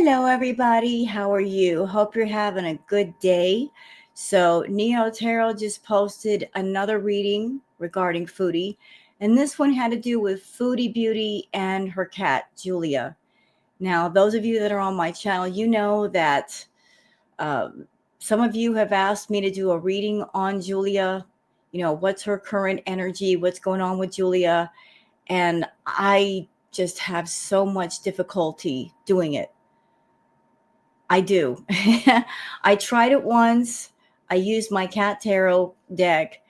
Hello, everybody. How are you? Hope you're having a good day. So, Neo Tarot just posted another reading regarding Foodie, and this one had to do with Foodie Beauty and her cat, Julia. Now, those of you that are on my channel, you know that some of you have asked me to do a reading on Julia. You know, what's her current energy? What's going on with Julia? And I just have so much difficulty doing it. I do. I tried it once. I used my cat tarot deck,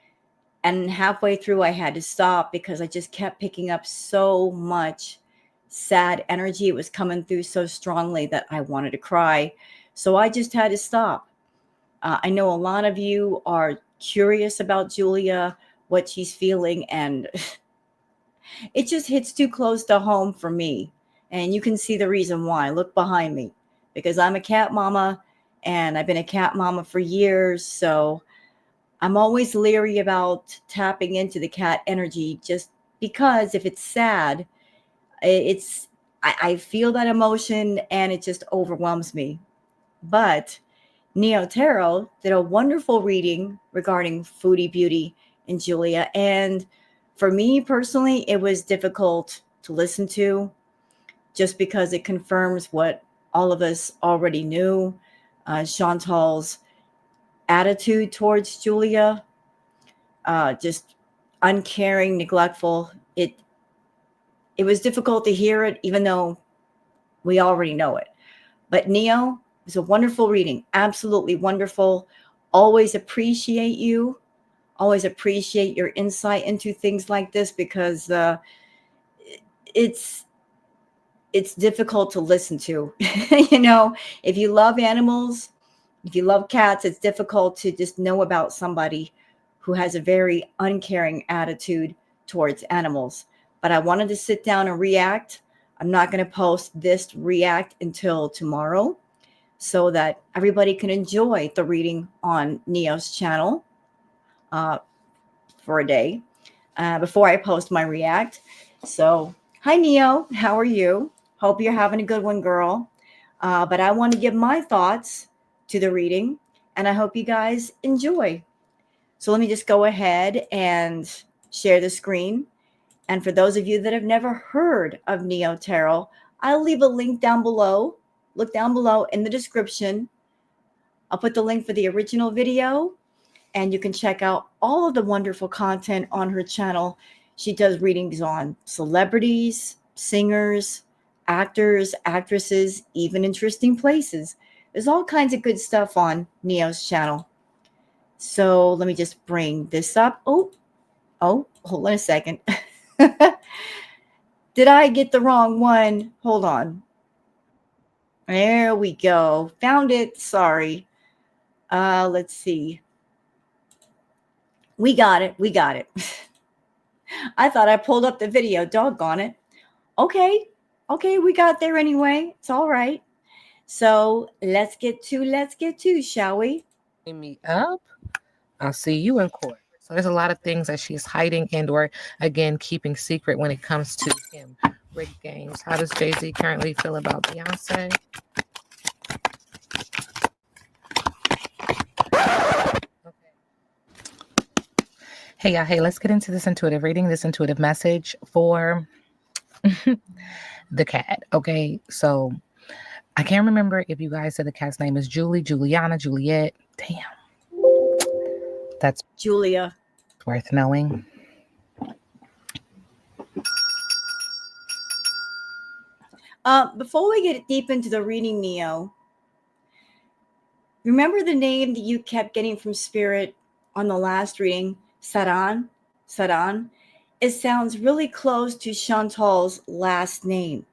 and halfway through, I had to stop because I just kept picking up so much sad energy. It was coming through so strongly that I wanted to cry. So I just had to stop. I know a lot of you are curious about Julia, what she's feeling, and it just hits too close to home for me. And you can see the reason why. Look behind me, because I'm a cat mama and I've been a cat mama for years. So I'm always leery about tapping into the cat energy just because if it's sad, it's, I feel that emotion and it just overwhelms me. But Neo Tarot did a wonderful reading regarding Foodie Beauty and Julia. And for me personally, it was difficult to listen to just because it confirms what all of us already knew. Chantal's attitude towards Julia, just uncaring, neglectful. It was difficult to hear it, even though we already know it. But Neo, it was a wonderful reading, absolutely wonderful. Always appreciate you. Always appreciate your insight into things like this because it's difficult to listen to. You know, if you love animals, if you love cats, it's difficult to just know about somebody who has a very uncaring attitude towards animals. But I wanted to sit down and react. I'm not going to post this react until tomorrow so that everybody can enjoy the reading on Neo's channel for a day before I post my react. So, hi, Neo. How are you? Hope you're having a good one, girl. But I want to give my thoughts to the reading, and I hope you guys enjoy. So let me just go ahead and share the screen. And for those of you that have never heard of Neo Tarot, I'll leave a link down below. Look down below in the description. I'll put the link for the original video, and you can check out all of the wonderful content on her channel. She does readings on celebrities, singers, actors, actresses, even interesting places. There's all kinds of good stuff on Neo's channel. So let me just bring this up. Oh, hold on a second. Did I get the wrong one? Hold on. There we go. Found it. Sorry. Let's see. We got it. We got it. I thought I pulled up the video. Doggone it. Okay. Okay, we got there anyway. It's all right. So let's get to, shall we? Me up, I'll see you in court. So there's a lot of things that she's hiding and or again keeping secret when it comes to him. Rigged games. How does Jay-Z currently feel about Beyonce? Okay. Hey y'all, hey, let's get into this intuitive reading, this intuitive message for the cat. Okay, so I can't remember if you guys said the cat's name is Julie, Juliana, Juliet. Damn. That's Julia. worth knowing. Before we get deep into the reading, Neo, remember the name that you kept getting from Spirit on the last reading? Saran? Saran? It sounds really close to Chantal's last name.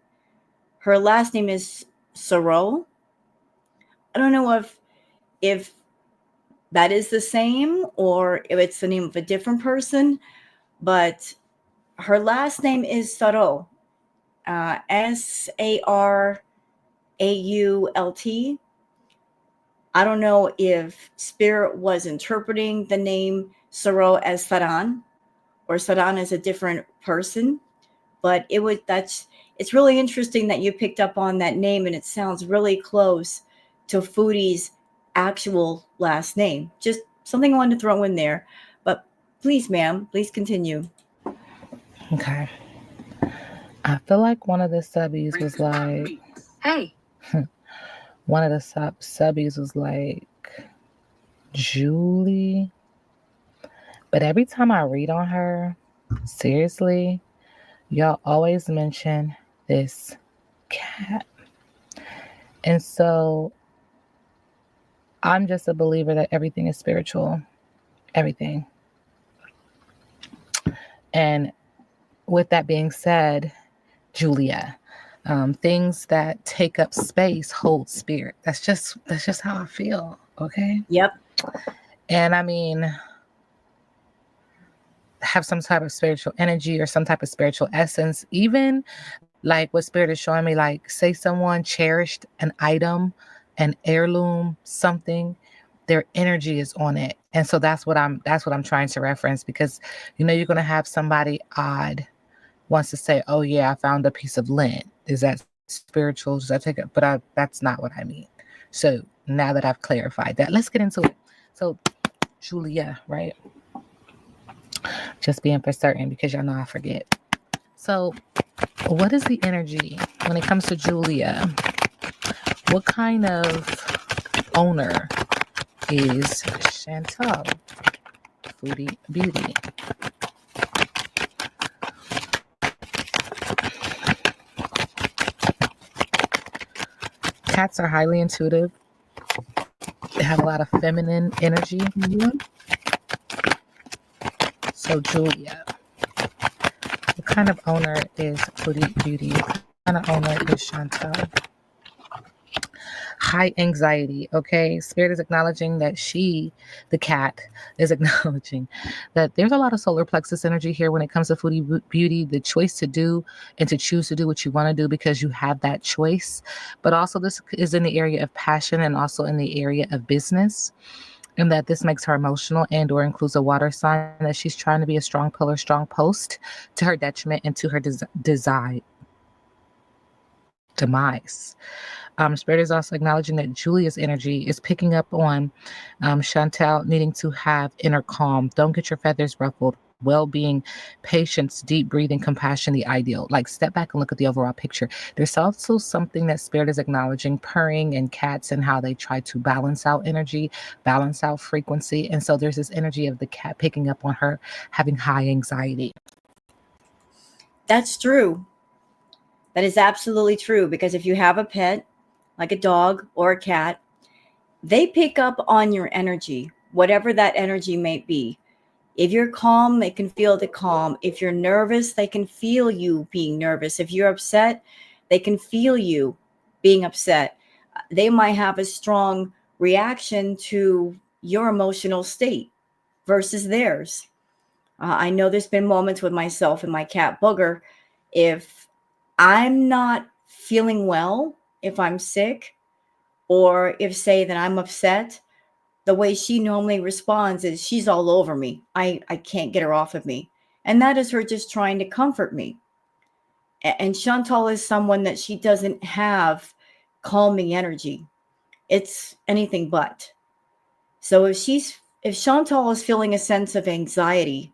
Her last name is Sorrow. I don't know if that is the same or if it's the name of a different person, but her last name is Sarrault. Sarault. I don't know if Spirit was interpreting the name Sarrault as Saran or Saran as a different person. but it's really interesting that you picked up on that name, and it sounds really close to Foodie's actual last name. Just something I wanted to throw in there. But please, ma'am, please continue. Okay. I feel like one of the subbies was like, Hey. one of the subbies was like Julie. But every time I read on her, seriously, y'all always mention this cat. And so I'm just a believer that everything is spiritual. Everything. And with that being said, Julia, things that take up space hold spirit. That's just how I feel. Okay. Yep. And I mean, have some type of spiritual energy or some type of spiritual essence. Even like what spirit is showing me, like say someone cherished an item, an heirloom, something, their energy is on it. And so that's what I'm trying to reference, because you're gonna have somebody odd wants to say, oh yeah, I found a piece of lint. Is that spiritual? Does that take it? But that's not what I mean. So now that I've clarified that, let's get into it. So Julia, right? Just being for certain, because y'all know I forget. So what is the energy when it comes to Julia? What kind of owner is Chantal? Foodie Beauty. Cats are highly intuitive. They have a lot of feminine energy. Mm-hmm. So Julia, what kind of owner is Foodie Beauty? What kind of owner is Chantal? High anxiety. Okay. Spirit is acknowledging that the cat, is acknowledging that there's a lot of solar plexus energy here when it comes to Foodie Beauty, the choice to do and to choose to do what you want to do because you have that choice. But also, this is in the area of passion and also in the area of business. And that this makes her emotional and or includes a water sign, that she's trying to be a strong pillar, strong post to her detriment and to her demise. Spirit is also acknowledging that Julia's energy is picking up on Chantal needing to have inner calm. Don't get your feathers ruffled. Well-being, patience, deep breathing, compassion, the ideal. Like, step back and look at the overall picture. There's also something that Spirit is acknowledging, purring and cats and how they try to balance out energy, balance out frequency. And so there's this energy of the cat picking up on her having high anxiety. That's true. That is absolutely true, because if you have a pet, like a dog or a cat, they pick up on your energy, whatever that energy may be. If you're calm, they can feel the calm. If you're nervous, they can feel you being nervous. If you're upset, they can feel you being upset. They might have a strong reaction to your emotional state versus theirs. I know there's been moments with myself and my cat Booger. If I'm not feeling well, if I'm sick, or if say that I'm upset, the way she normally responds is she's all over me. I can't get her off of me. And that is her just trying to comfort me. And Chantal is someone that she doesn't have calming energy. It's anything but. So if Chantal is feeling a sense of anxiety,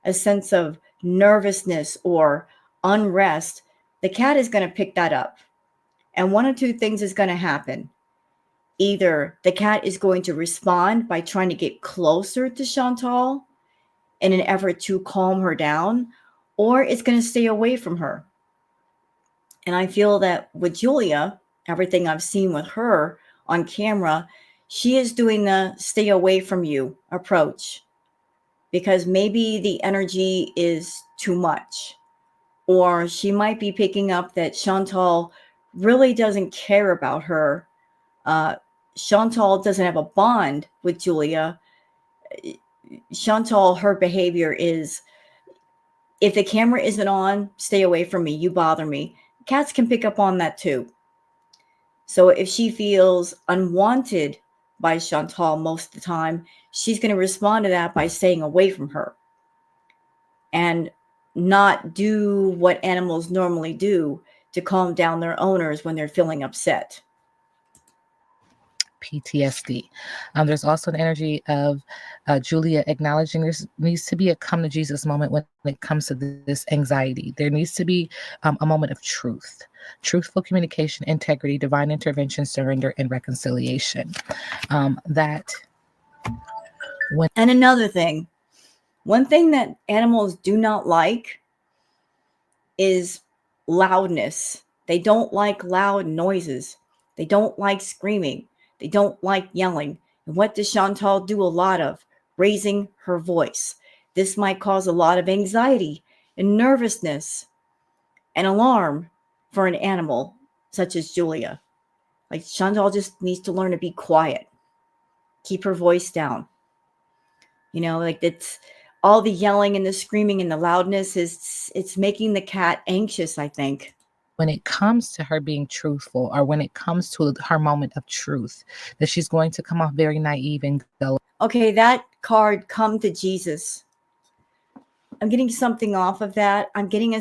a sense of nervousness or unrest, the cat is going to pick that up. And one of two things is going to happen. Either the cat is going to respond by trying to get closer to Chantal in an effort to calm her down, or it's going to stay away from her. And I feel that with Julia, everything I've seen with her on camera, she is doing the stay away from you approach, because maybe the energy is too much, or she might be picking up that Chantal really doesn't care about her. Uh, Chantal doesn't have a bond with Julia. Chantal, her behavior is, if the camera isn't on, stay away from me. You bother me. Cats can pick up on that too. So if she feels unwanted by Chantal most of the time, she's going to respond to that by staying away from her. And not do what animals normally do to calm down their owners when they're feeling upset. PTSD. There's also an energy of Julia acknowledging there needs to be a come to Jesus moment when it comes to this anxiety. There needs to be a moment of truth, truthful communication, integrity, divine intervention, surrender, and reconciliation. That when And another thing, one thing that animals do not like is loudness. They don't like loud noises. They don't like screaming. They don't like yelling. And what does Chantal do a lot of? Raising her voice. This might cause a lot of anxiety and nervousness and alarm for an animal such as Julia. Like Chantal just needs to learn to be quiet, keep her voice down. Like it's all the yelling and the screaming and the loudness it's making the cat anxious, I think. when it comes to her being truthful, or when it comes to her moment of truth, that she's going to come off very naive and gullible. Okay, that card, come to Jesus. I'm getting something off of that. I'm getting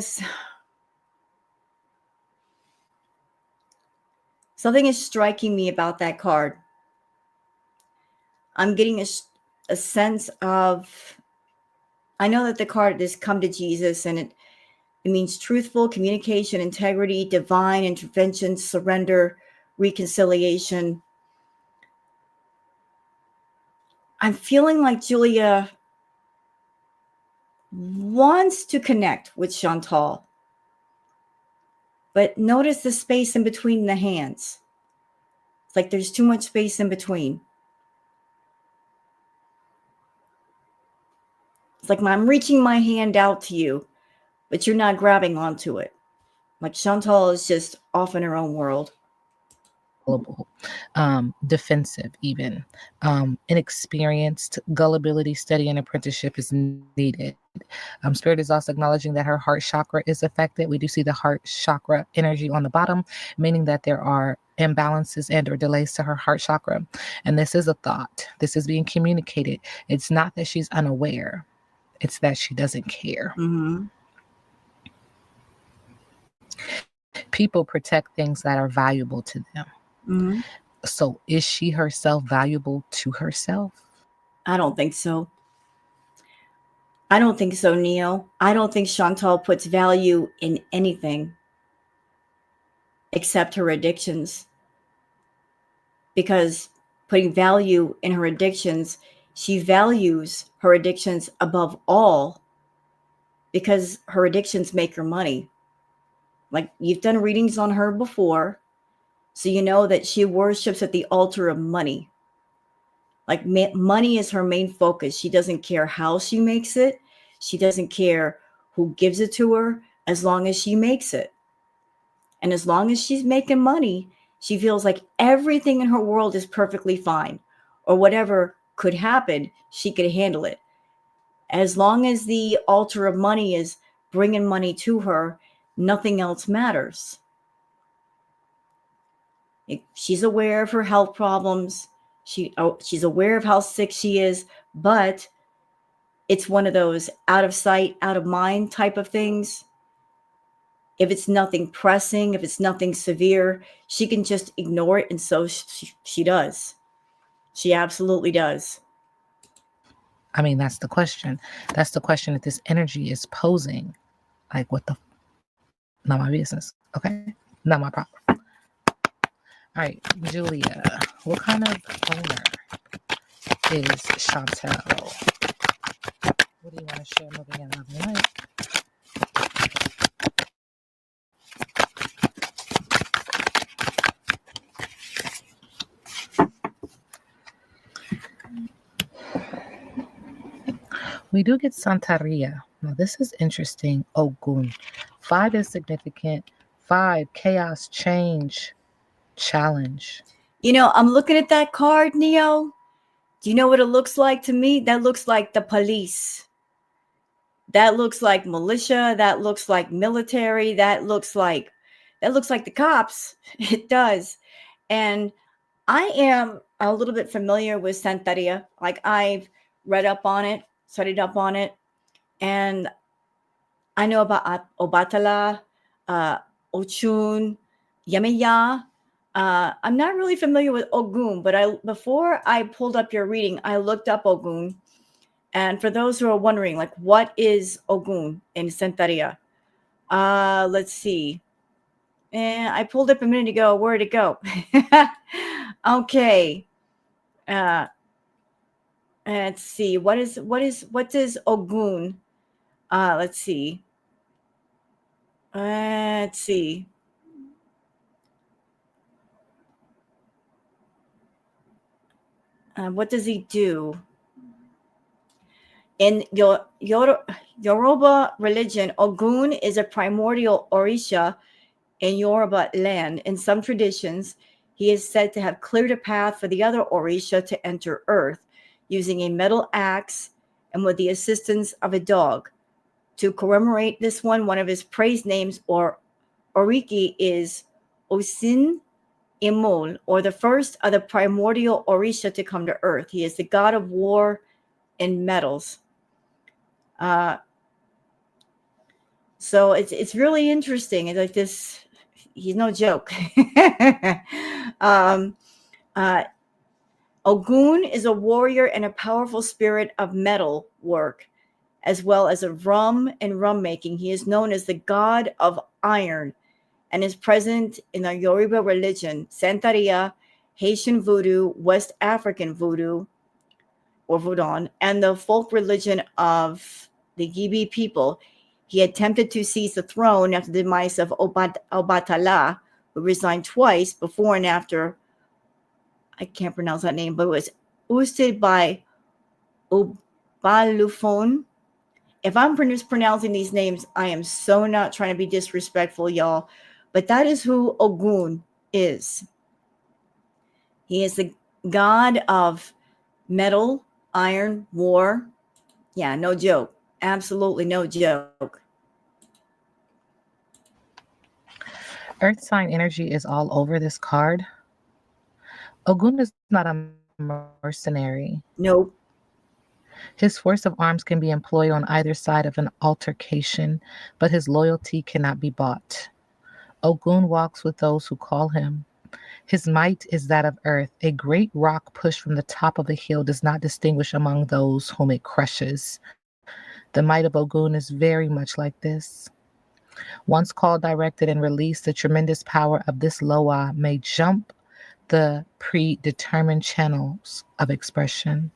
something is striking me about that card. I'm getting a sense of, I know that the card is come to Jesus, and it means truthful communication, integrity, divine intervention, surrender, reconciliation. I'm feeling like Julia wants to connect with Chantal, but notice the space in between the hands. It's like there's too much space in between. It's like I'm reaching my hand out to you, but you're not grabbing onto it. Like Chantal is just off in her own world. Defensive, even inexperienced. Gullibility, study, and apprenticeship is needed. Spirit is also acknowledging that her heart chakra is affected. We do see the heart chakra energy on the bottom, meaning that there are imbalances and or delays to her heart chakra. And this is a thought. This is being communicated. It's not that she's unaware. It's that she doesn't care. Mm-hmm. People protect things that are valuable to them. Mm-hmm. So is she herself valuable to herself? I don't think so. I don't think so, Neo. I don't think Chantal puts value in anything except her addictions. Because putting value in her addictions, she values her addictions above all because her addictions make her money. Like you've done readings on her before, so you know that she worships at the altar of money. Like money is her main focus. She doesn't care how she makes it. She doesn't care who gives it to her as long as she makes it. And as long as she's making money, she feels like everything in her world is perfectly fine, or whatever could happen, she could handle it. As long as the altar of money is bringing money to her, nothing else matters. She's aware of her health problems. She's aware of how sick she is, but it's one of those out of sight, out of mind type of things. If it's nothing pressing, if it's nothing severe, she can just ignore it. And so she does. She absolutely does. I mean, that's the question. That's the question that this energy is posing. Like, what the? Not my business. Okay? Not my problem. All right, Julia, what kind of owner is Chantel? What do you want to share moving in love and life? We do get Santeria. Now, this is interesting. Ogun. 5 is significant. 5, chaos, change, challenge. I'm looking at that card, Neo. Do you know what it looks like to me? That looks like the police. That looks like militia. That looks like military. That looks like the cops. It does. And I am a little bit familiar with Santeria. Like I've read up on it, studied up on it, and I know about Obatala, uh, Ochun, Yemiya. I'm not really familiar with Ogun, but I before I pulled up your reading, I looked up Ogun. And for those who are wondering, like, what is Ogun in Santeria? Let's see. I pulled up a minute ago. Where'd it go? Okay. Uh, let's see. What does Ogun? Let's see. Let's see. What does he do? In Yoruba religion, Ogun is a primordial Orisha in Yoruba land. In some traditions, he is said to have cleared a path for the other Orisha to enter Earth using a metal axe and with the assistance of a dog. To commemorate this one of his praise names or Oriki is Osin Imol, or the first of the primordial Orisha to come to Earth. He is the god of war and metals. Uh, so it's really interesting. It's like this. He's no joke. um, uh, Ogun is a warrior and a powerful spirit of metal work, as well as of rum and rum making. He is known as the god of iron and is present in the Yoruba religion, Santeria, Haitian voodoo, West African voodoo, or Vodun, and the folk religion of the Gibi people. He attempted to seize the throne after the demise of Obatala, who resigned twice before and after. I can't pronounce that name, but it was ousted by Obalufon. If I'm mispronouncing these names, I am so not trying to be disrespectful, y'all. But that is who Ogun is. He is the god of metal, iron, war. Yeah, no joke. Absolutely no joke. Earth sign energy is all over this card. Ogun is not a mercenary. Nope. His force of arms can be employed on either side of an altercation, but his loyalty cannot be bought. Ogun walks with those who call him. His might is that of earth. A great rock pushed from the top of a hill does not distinguish among those whom it crushes. The might of Ogun is very much like this. Once called, directed, and released, the tremendous power of this Loa may jump the predetermined channels of expression.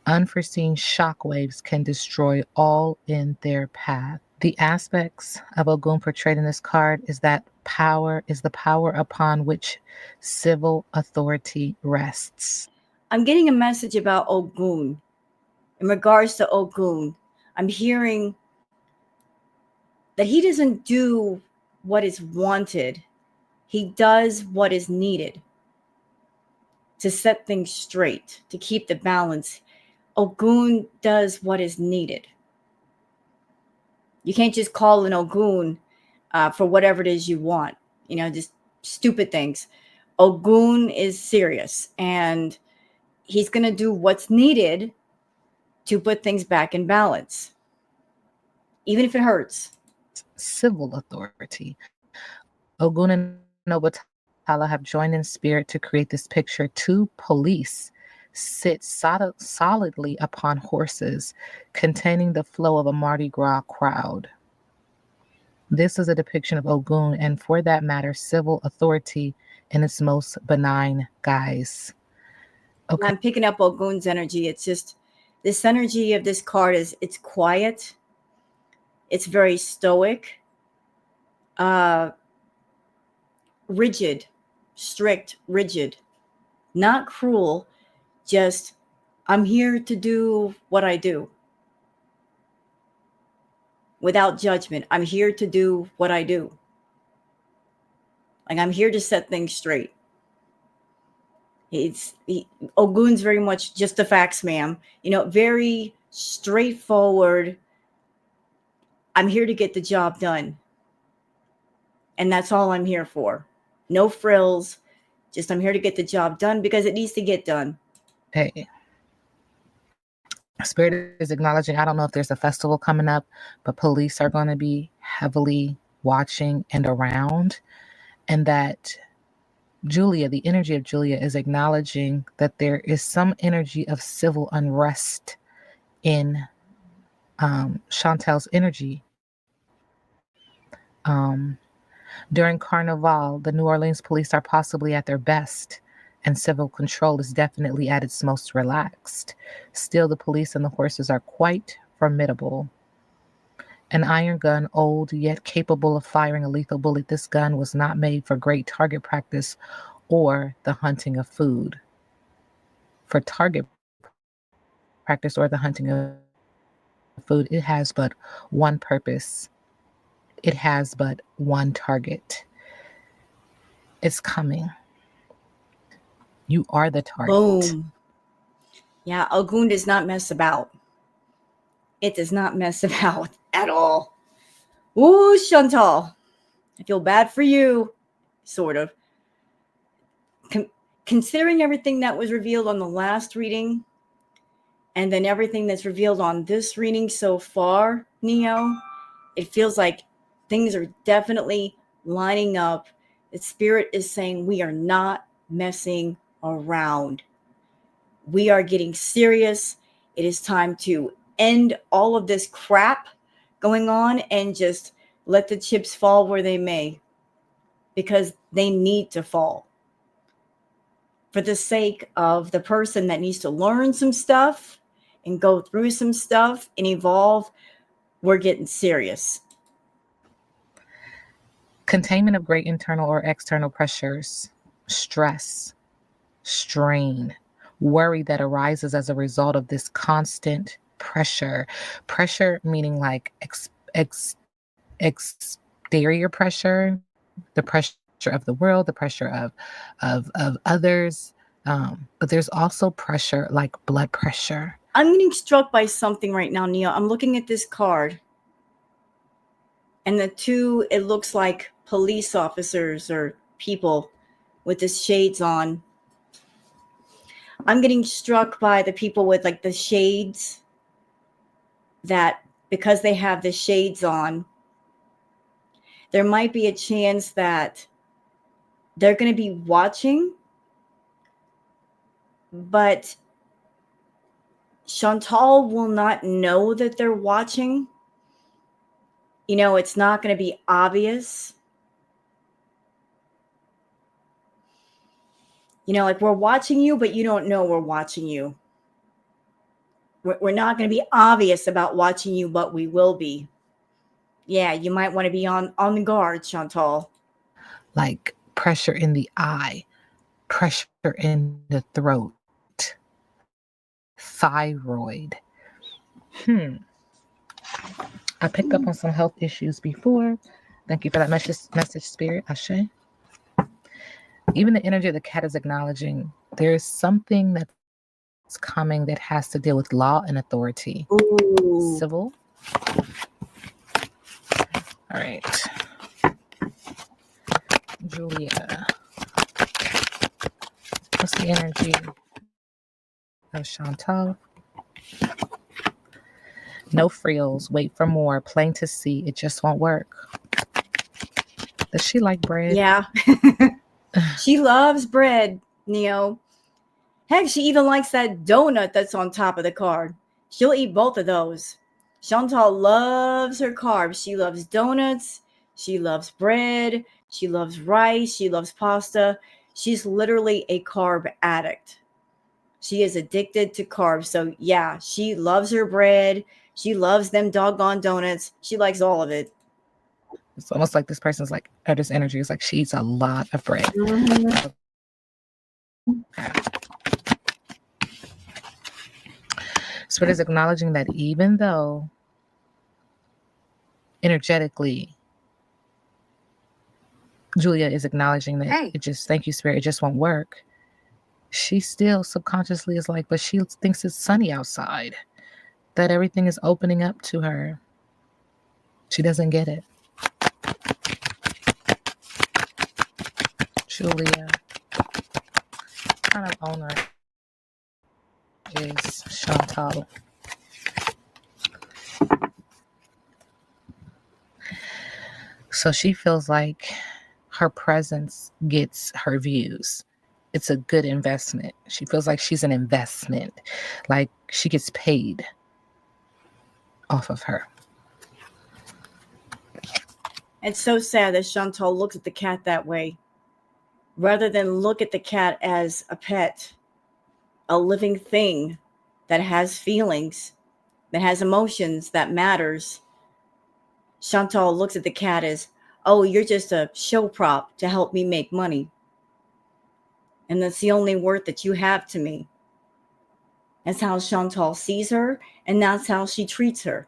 Unforeseen shock waves can destroy all in their path. The aspects of Ogun portrayed in this card is that power is the power upon which civil authority rests. I'm getting a message about Ogun. In regards to Ogun, I'm hearing that he doesn't do what is wanted, he does what is needed to set things straight, to keep the balance. Ogun does what is needed. You can't just call an Ogun for whatever it is you want, just stupid things. Ogun is serious and he's going to do what's needed to put things back in balance, even if it hurts. Civil authority. Ogun and Obatala have joined in spirit to create this picture. Two police sit solidly upon horses, containing the flow of a Mardi Gras crowd. This is a depiction of Ogun and, for that matter, civil authority in its most benign guise. Okay. I'm picking up Ogun's energy. It's just this energy of this card it's quiet. It's very stoic, uh, rigid, strict, rigid, not cruel. Just I'm here to do what I do without judgment. I'm here to do what I do. Like I'm here to set things straight. Ogun's very much just the facts, ma'am. Very straightforward. I'm here to get the job done. And that's all I'm here for. No frills. Just I'm here to get the job done because it needs to get done. Hey. Spirit is acknowledging, I don't know if there's a festival coming up, but police are going to be heavily watching and around. And that Julia, the energy of Julia, is acknowledging that there is some energy of civil unrest in Chantel's energy. During Carnival, the New Orleans police are possibly at their best, and civil control is definitely at its most relaxed. Still, the police and the horses are quite formidable. An iron gun, old yet capable of firing a lethal bullet, this gun was not made for great target practice or the hunting of food. For target practice or the hunting of food, it has but one purpose. It has but one target. It's coming. You are the target. Boom. Yeah, Ogun does not mess about. It does not mess about at all. Ooh, Chantal. I feel bad for you. Sort of. Considering everything that was revealed on the last reading, and then everything that's revealed on this reading so far, Neo, it feels like things are definitely lining up. The spirit is saying we are not messing around. We are getting serious. It is time to end all of this crap going on and just let the chips fall where they may, because they need to fall for the sake of the person that needs to learn some stuff and go through some stuff and evolve. We're getting serious. Containment of great internal or external pressures, stress, strain, worry that arises as a result of this constant pressure. Pressure meaning like exterior pressure, the pressure of the world, the pressure of others. But there's also pressure like blood pressure. I'm getting struck by something right now, Neil. I'm looking at this card, and the two, it looks like police officers or people with the shades on. I'm getting struck by the people with like the shades, that because they have the shades on, there might be a chance that they're going to be watching, but Chantal will not know that they're watching. It's not going to be obvious. Like we're watching you, but you don't know we're watching you. We're not going to be obvious about watching you, but we will be. Yeah, you might want to be on the guard, Chantal. Like pressure in the eye, pressure in the throat, thyroid. I picked up on some health issues before. Thank you for that message, Spirit. Ashe. Even the energy of the cat is acknowledging there's something that's coming that has to deal with law and authority. Ooh. Civil. All right. Julia. What's the energy of Chantal? No frills. Wait for more. Plain to see. It just won't work. Does she like bread? Yeah. She loves bread, Neo. Heck, she even likes that donut that's on top of the card. She'll eat both of those. Chantal loves her carbs. She loves donuts. She loves bread. She loves rice. She loves pasta. She's literally a carb addict. She is addicted to carbs. So, yeah, she loves her bread. She loves them doggone donuts. She likes all of it. It's almost like this person's like, or this energy is like she eats a lot of bread. Mm-hmm. Spirit is acknowledging that even though energetically, Julia is acknowledging that thank you, Spirit, it just won't work. She still subconsciously is like, but she thinks it's sunny outside, that everything is opening up to her. She doesn't get it. Julia, what kind of owner is Chantal? So she feels like her presence gets her views. It's a good investment. She feels like she's an investment, like she gets paid off of her. It's so sad that Chantal looks at the cat that way, rather than look at the cat as a pet, a living thing that has feelings, that has emotions, that matters. Chantal looks at the cat as, oh, you're just a show prop to help me make money. And that's the only worth that you have to me. That's how Chantal sees her, and that's how she treats her.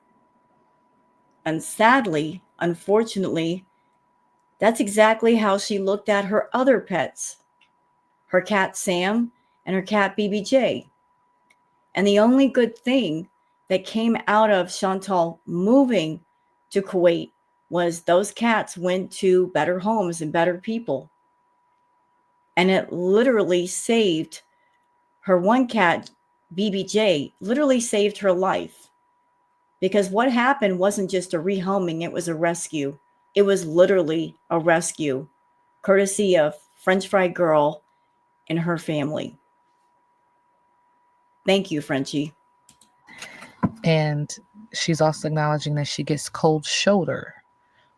And sadly, unfortunately, that's exactly how she looked at her other pets, her cat Sam and her cat BBJ. And the only good thing that came out of Chantal moving to Kuwait was those cats went to better homes and better people. And it literally saved her one cat, BBJ, literally saved her life. Because what happened wasn't just a rehoming, it was a rescue. It was literally a rescue, courtesy of French Fry Girl and her family. Thank you, Frenchie. And she's also acknowledging that she gets cold shoulder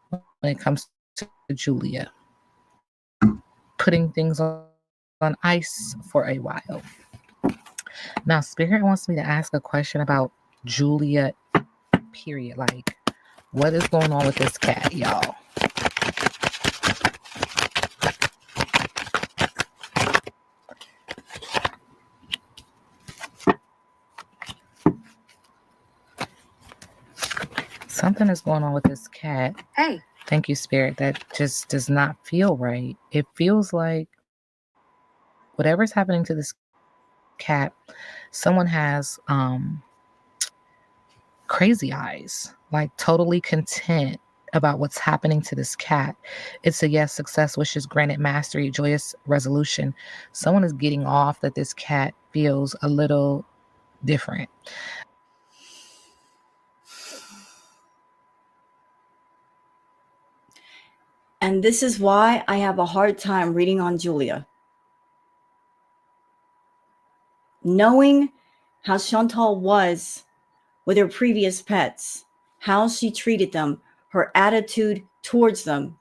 when it comes to Julia, putting things on ice for a while. Now, Spirit wants me to ask a question about Julia, period. Like, what is going on with this cat, y'all? Something is going on with this cat. Hey. Thank you, Spirit. That just does not feel right. It feels like whatever's happening to this cat, someone has crazy eyes, like totally content about what's happening to this cat. It's a yes, success, wishes, granted, mastery, joyous resolution. Someone is getting off that this cat feels a little different. And this is why I have a hard time reading on Julia. Knowing how Chantal was with her previous pets, how she treated them, her attitude towards them,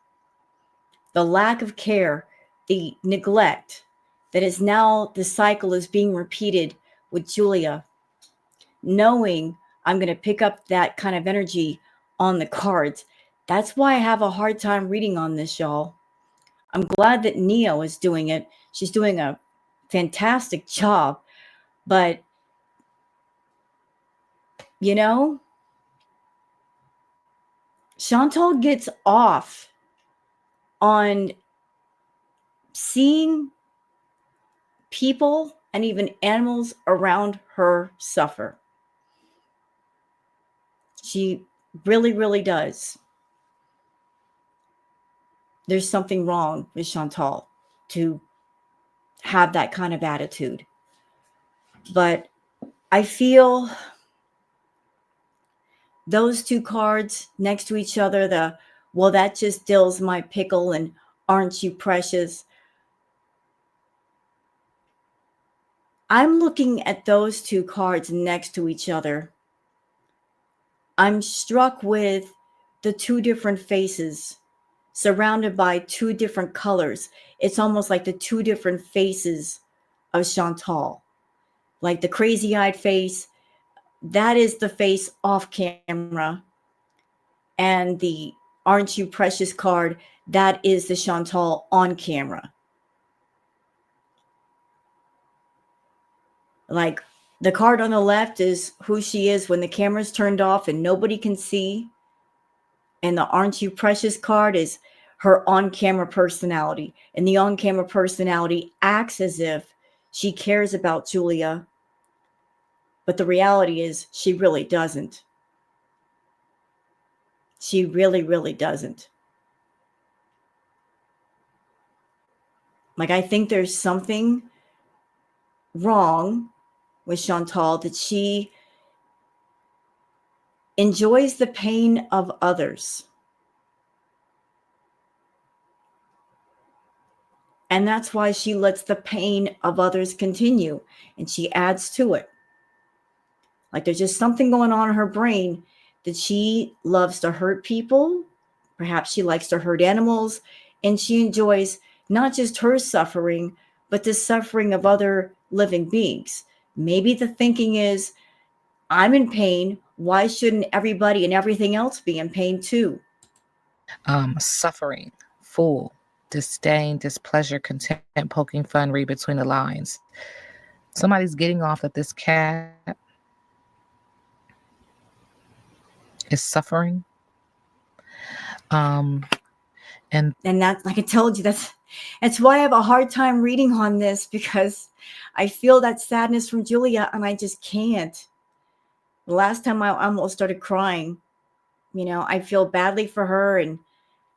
the lack of care, the neglect that is now the cycle is being repeated with Julia. Knowing I'm going to pick up that kind of energy on the cards. That's why I have a hard time reading on this, y'all. I'm glad that Neo is doing it. She's doing a fantastic job. But, you know, Chantal gets off on seeing people and even animals around her suffer. She really, really does. There's something wrong with Chantal to have that kind of attitude. But I feel those two cards next to each other, well, that just dills my pickle and aren't you precious? I'm looking at those two cards next to each other. I'm struck with the two different faces surrounded by two different colors. It's almost like the two different faces of Chantal. Like the crazy eyed face, that is the face off camera. And the Aren't You Precious card, that is the Chantal on camera. Like the card on the left is who she is when the camera's turned off and nobody can see. And the Aren't You Precious card is her on camera personality. And the on camera personality acts as if she cares about Julia. But the reality is, she really doesn't. She really, really doesn't. Like, I think there's something wrong with Chantal that she enjoys the pain of others. And that's why she lets the pain of others continue and she adds to it. Like there's just something going on in her brain that she loves to hurt people. Perhaps she likes to hurt animals. And she enjoys not just her suffering, but the suffering of other living beings. Maybe the thinking is, I'm in pain. Why shouldn't everybody and everything else be in pain too? Suffering, fool, disdain, displeasure, contempt, poking fun, read between the lines. Somebody's getting off that this cat is suffering. Um, and And that's, like I told you, that's why I have a hard time reading on this, because I feel that sadness from Julia and I just can't. The last time I almost started crying. I feel badly for her and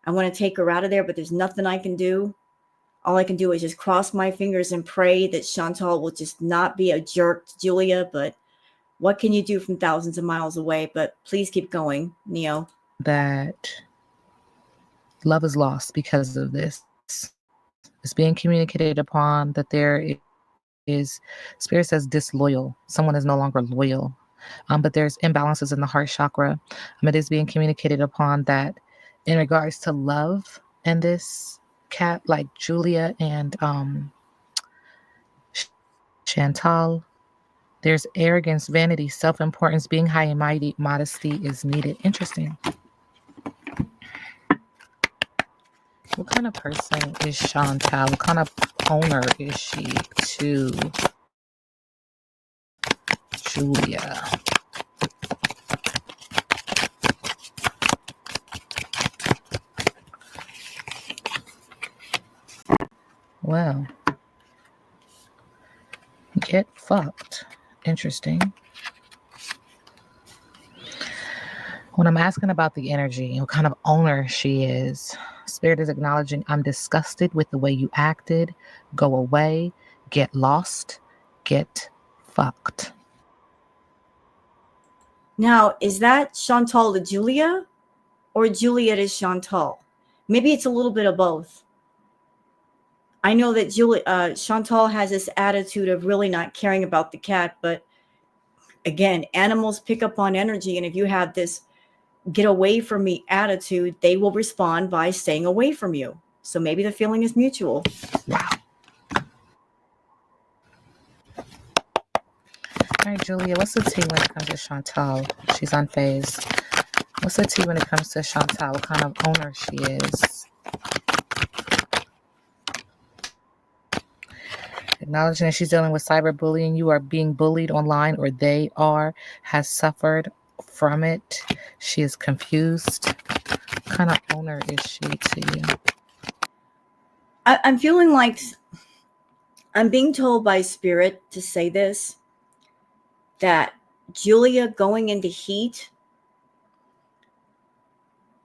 I want to take her out of there, but there's nothing I can do. All I can do is just cross my fingers and pray that Chantal will just not be a jerk to Julia. But what can you do from thousands of miles away? But please keep going, Neo. that love is lost because of this. It's being communicated upon that there is, spirit says disloyal. Someone is no longer loyal. But there's imbalances in the heart chakra. It is being communicated upon that in regards to love and this cat, like Julia and Chantal, there's arrogance, vanity, self-importance, being high and mighty, modesty is needed. Interesting. What kind of person is Chantal? What kind of owner is she to Julia? Well, get fucked. Interesting. When I'm asking about the energy, what kind of owner she is, Spirit is acknowledging, I'm disgusted with the way you acted. Go away. Get lost. Get fucked. Now, is that Chantal to Julia or Julia to Chantal? Maybe it's a little bit of both. I know that Chantal has this attitude of really not caring about the cat, but again, animals pick up on energy, and if you have this get away from me attitude, they will respond by staying away from you. So maybe the feeling is mutual. Wow. All right, Julia, what's the tea when it comes to Chantal? She's unfazed. What's the tea when it comes to Chantal? What kind of owner she is? Acknowledging that she's dealing with cyberbullying. You are being bullied online, or they are, has suffered from it. She is confused. What kind of owner is she to you? I'm feeling like I'm being told by Spirit to say this, that Julia going into heat,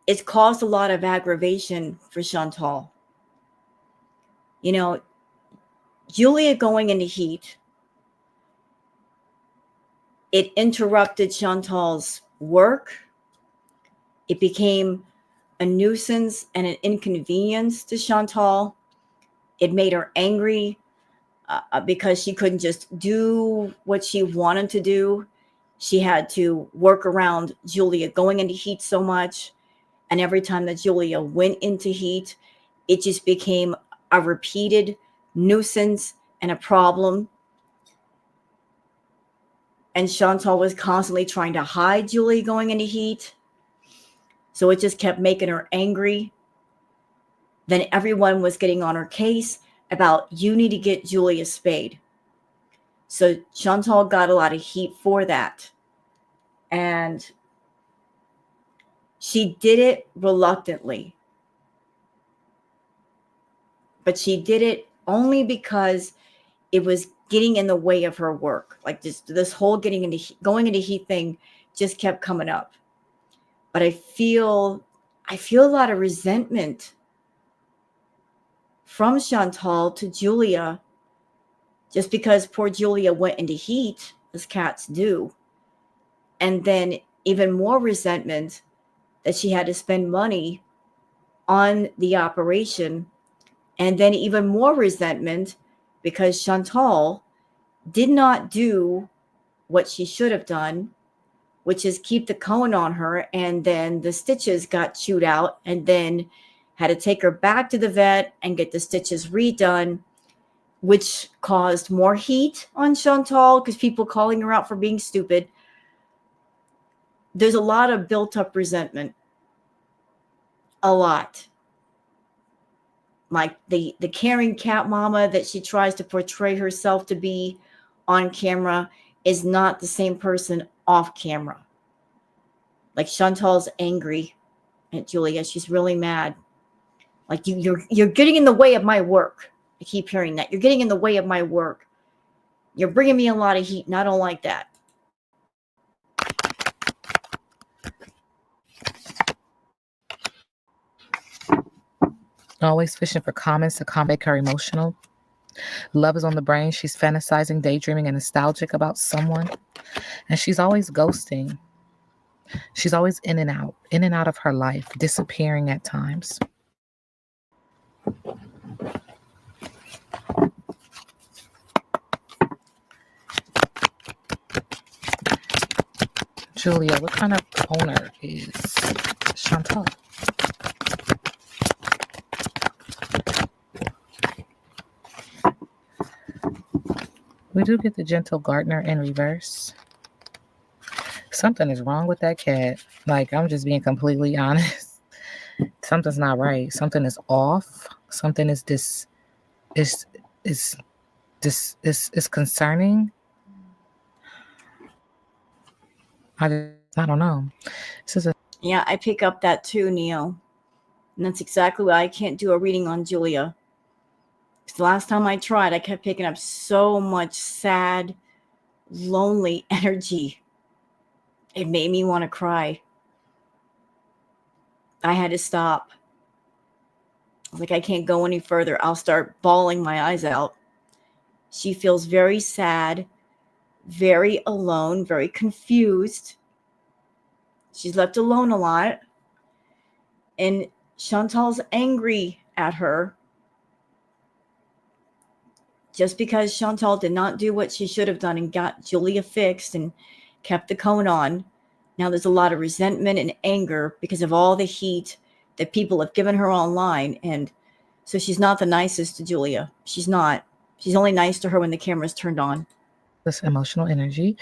it's caused a lot of aggravation for Chantal. Julia going into heat, it interrupted Chantal's work. It became a nuisance and an inconvenience to Chantal. It made her angry because she couldn't just do what she wanted to do. She had to work around Julia going into heat so much. And every time that Julia went into heat, it just became a repeated nuisance and a problem. And Chantal was constantly trying to hide Julia going into heat. So it just kept making her angry. Then everyone was getting on her case about, you need to get Julia spayed. So Chantal got a lot of heat for that. And she did it reluctantly. But she did it only because it was getting in the way of her work. Like this whole going into heat thing just kept coming up. But I feel a lot of resentment from Chantal to Julia, just because poor Julia went into heat, as cats do. And then even more resentment that she had to spend money on the operation And then even more resentment because Chantal did not do what she should have done, which is keep the cone on her. And then the stitches got chewed out, and then had to take her back to the vet and get the stitches redone, which caused more heat on Chantal because people calling her out for being stupid. There's a lot of built up resentment. A lot. Like the caring cat mama that she tries to portray herself to be on camera is not the same person off camera. Like Chantal's angry at Julia. She's really mad. Like you're getting in the way of my work. I keep hearing that. You're getting in the way of my work. You're bringing me a lot of heat, and I don't like that. Always fishing for comments to make her emotional. Love is on the brain. She's fantasizing, daydreaming, and nostalgic about someone. And she's always ghosting. She's always in and out of her life, disappearing at times. Julia, what kind of owner is Chantal? We do get the gentle gardener in reverse. Something is wrong with that cat. Like, I'm just being completely honest. Something's not right. Something is off. Something is is concerning. I don't know. This is a Yeah, I pick up that too, Neo. And that's exactly why I can't do a reading on Julia. Because the last time I tried, I kept picking up so much sad, lonely energy. It made me want to cry. I had to stop. I was like, I can't go any further. I'll start bawling my eyes out. She feels very sad, very alone, very confused. She's left alone a lot. And Chantal's angry at her just because Chantal did not do what she should have done and got Julia fixed and kept the cone on. Now there's a lot of resentment and anger because of all the heat that people have given her online. And so she's not the nicest to Julia. She's not. She's only nice to her when the camera's turned on. this emotional energy.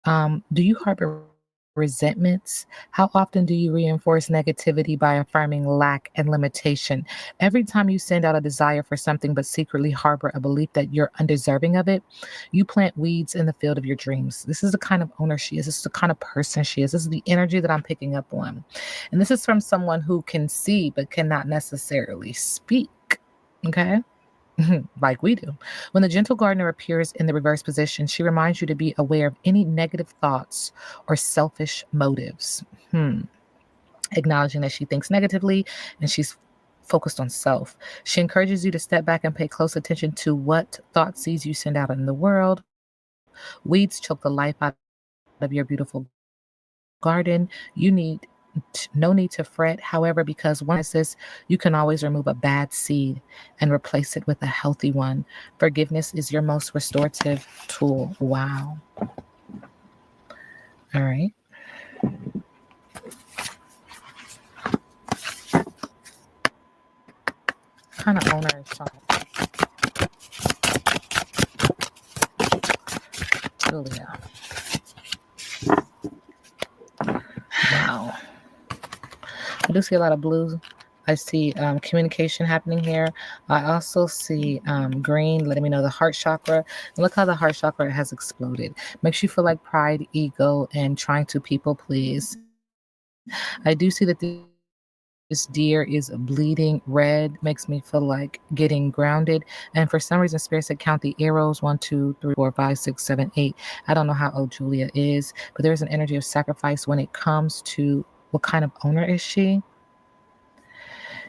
Do you harbor resentments? How often do you reinforce negativity by affirming lack and limitation? Every time you send out a desire for something but secretly harbor a belief that you're undeserving of it, you plant weeds in the field of your dreams. This is the kind of owner she is. This is the kind of person she is. This is the energy that I'm picking up on. And this is from someone who can see but cannot necessarily speak. Okay? Like we do. When the gentle gardener appears in the reverse position, she reminds you to be aware of any negative thoughts or selfish motives. Acknowledging that she thinks negatively and she's focused on self. She encourages you to step back and pay close attention to what thought seeds you send out in the world. Weeds choke the life out of your beautiful garden. You need no need to fret. However, because once this, you can always remove a bad seed and replace it with a healthy one. Forgiveness is your most restorative tool. Wow. All right. Kind of owner is Julia. Wow. I do see a lot of blue. I see communication happening here. I also see green, letting me know the heart chakra. And look how the heart chakra has exploded. Makes you feel like pride, ego, and trying to people please. I do see that this deer is bleeding red, makes me feel like getting grounded. And for some reason, Spirit said count the arrows 1, 2, 3, 4, 5, 6, 7, 8. I don't know how old Julia is, but there's an energy of sacrifice when it comes to what kind of owner is she.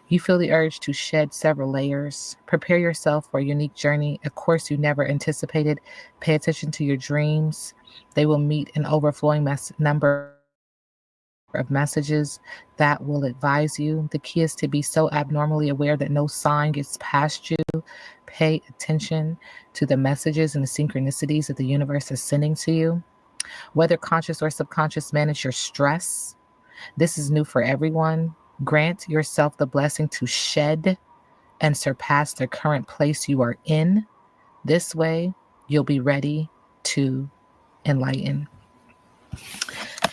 You feel the urge to shed several layers. Prepare yourself for a unique journey, a course you never anticipated. Pay attention to your dreams. They will meet an overflowing number of of messages that will advise you. The key is to be so abnormally aware that no sign gets past you. Pay attention to the messages and the synchronicities that the universe is sending to you. Whether conscious or subconscious, manage your stress. This is new for everyone. Grant yourself the blessing to shed and surpass the current place you are in. This way, you'll be ready to enlighten.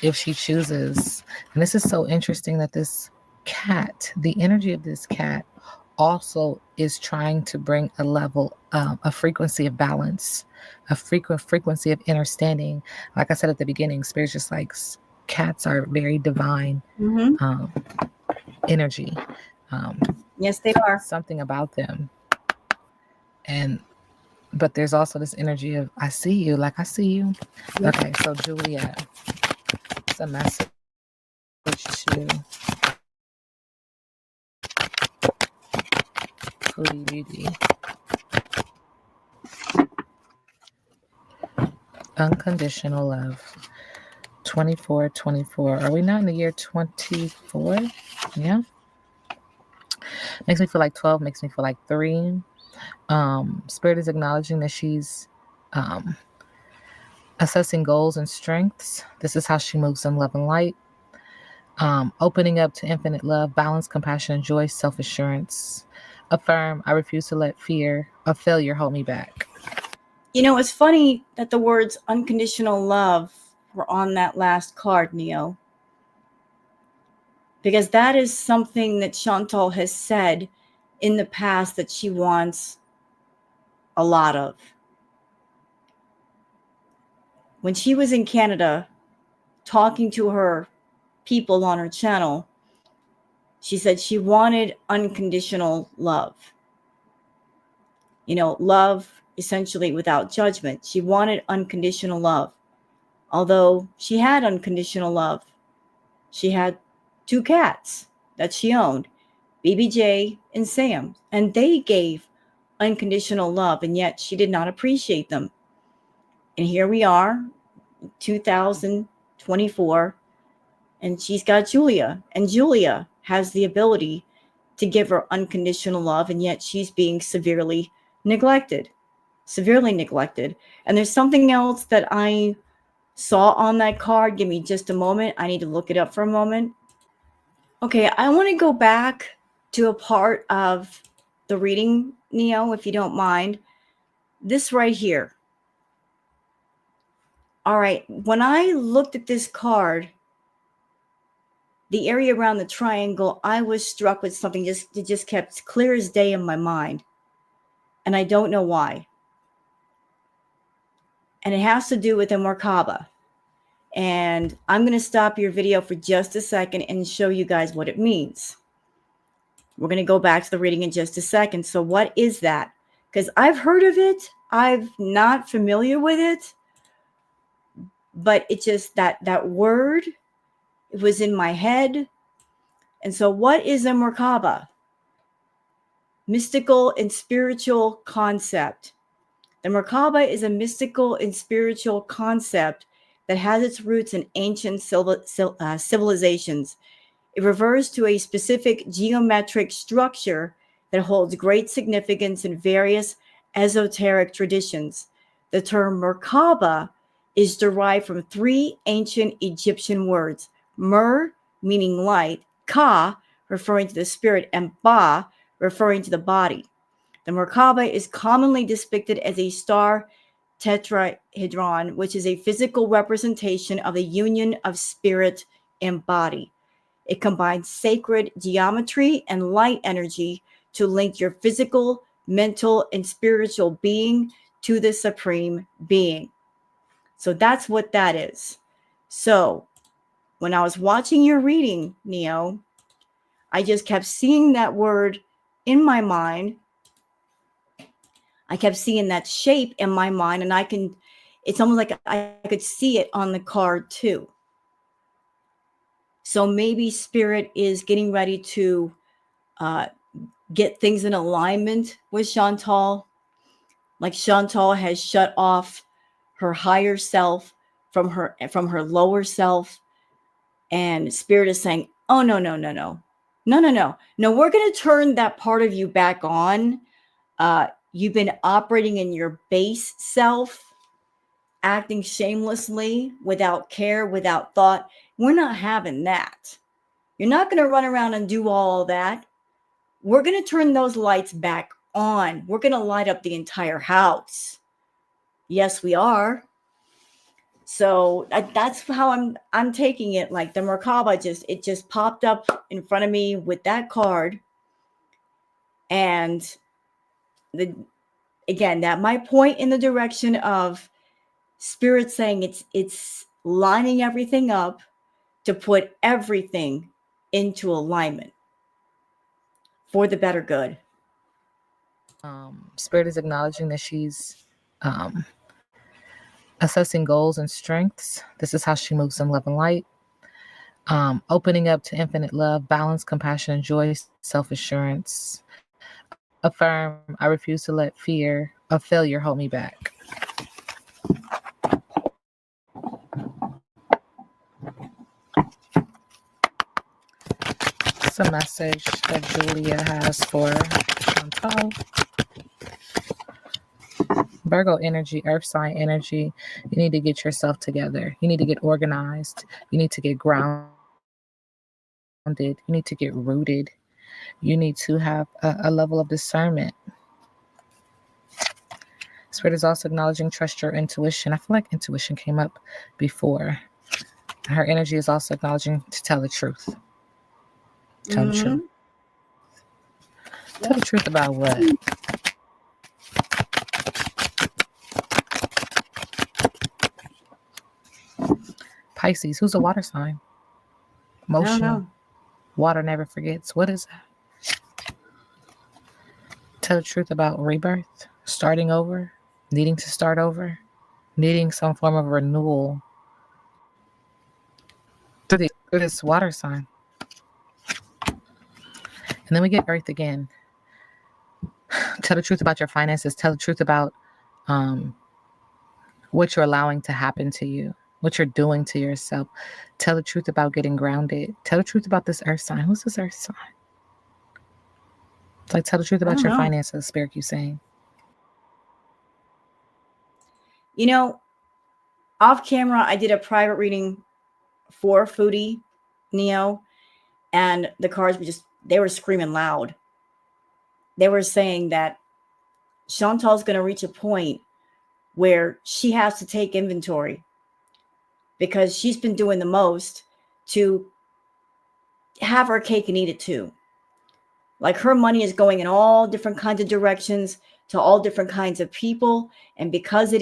If she chooses, and this is so interesting that this cat, the energy of this cat, also is trying to bring a level, a frequency of balance, a frequency of understanding. Like I said at the beginning, spirit's just like cats are very divine um, energy. Um, Yes, they are. Something about them, and but there's also this energy of I see you, like I see you. Yep. Okay, so Juliet, it's a message to Foodie Beauty. Unconditional love. 24. Are we not in the year 24? Yeah. Makes me feel like 12, makes me feel like 3. Spirit is acknowledging that she's assessing goals and strengths. This is how she moves in love and light. Opening up to infinite love, balance, compassion, joy, self-assurance. Affirm, I refuse to let fear of failure hold me back. You know, it's funny that the words unconditional love were on that last card, Neo, because that is something that Chantal has said in the past that she wants a lot of. When she was in Canada talking to her people on her channel, she said she wanted unconditional love. You know, love essentially without judgment. She wanted unconditional love. Although she had unconditional love, she had 2 cats that she owned, BBJ and Sam, and they gave unconditional love, and yet she did not appreciate them. And here we are, 2024, and she's got Julia, and Julia has the ability to give her unconditional love, and yet she's being neglected, severely neglected. And there's something else that I saw on that card. Give me just a moment. I need to look it up for a moment. Okay, I want to go back to a part of the reading, Neo, if you don't mind. This right here. All right, when I looked at this card, the area around the triangle, I was struck with something it just kept clear as day in my mind. And I don't know why. And it has to do with the Merkaba. And I'm going to stop your video for just a second and show you guys what it means. We're going to go back to the reading in just a second. So what is that? Because I've heard of it. I'm not familiar with it. But it just, that word, it was in my head. And so what is a Merkaba? Mystical and spiritual concept. The Merkaba is a mystical and spiritual concept that has its roots in ancient civilizations. It refers to a specific geometric structure that holds great significance in various esoteric traditions. The term Merkaba is derived from 3 ancient Egyptian words: Mer, meaning light; Ka, referring to the spirit; and Ba, referring to the body. The Merkaba is commonly depicted as a star tetrahedron, which is a physical representation of the union of spirit and body. It combines sacred geometry and light energy to link your physical, mental, and spiritual being to the supreme being. So that's what that is. So when I was watching your reading, Neo, I just kept seeing that word in my mind. I kept seeing that shape in my mind, and it's almost like I could see it on the card too. So maybe spirit is getting ready to get things in alignment with Chantal. Like Chantal has shut off her higher self from her lower self, And Spirit is saying, oh, no, no, no, no. No, no, no. No, we're going to turn that part of you back on. You've been operating in your base self, acting shamelessly, without care, without thought. We're not having that. You're not going to run around and do all that. We're going to turn those lights back on. We're going to light up the entire house. Yes, we are. So that's how I'm taking it. Like the Merkaba just popped up in front of me with that card, and the again that might point in the direction of Spirit saying it's lining everything up to put everything into alignment for the better good. Spirit is acknowledging that she's assessing goals and strengths. This is how she moves in love and light. Opening up to infinite love, balance, compassion, joy, self-assurance. Affirm, I refuse to let fear of failure hold me back. It's a message that Julia has for Chantal. Virgo energy, earth sign energy. You need to get yourself together. You need to get organized. You need to get grounded. You need to get rooted. You need to have a level of discernment. Spirit is also acknowledging trust your intuition. I feel like intuition came up before. Her energy is also acknowledging to tell the truth. Tell the truth. Tell the truth about what? Pisces, who's a water sign? Emotional. Water never forgets. What is that? Tell the truth about rebirth, starting over, needing to start over, needing some form of renewal through this water sign. And then we get earth again. Tell the truth about your finances. Tell the truth about what you're allowing to happen to you, what you're doing to yourself. Tell the truth about getting grounded. Tell the truth about this earth sign. Who's this earth sign? It's like, tell the truth about your finances, Spirit keeps saying. You know, off camera, I did a private reading for Foodie, Neo, and the cards they were screaming loud. They were saying that Chantal's going to reach a point where she has to take inventory because she's been doing the most to have her cake and eat it too. Like her money is going in all different kinds of directions to all different kinds of people. And because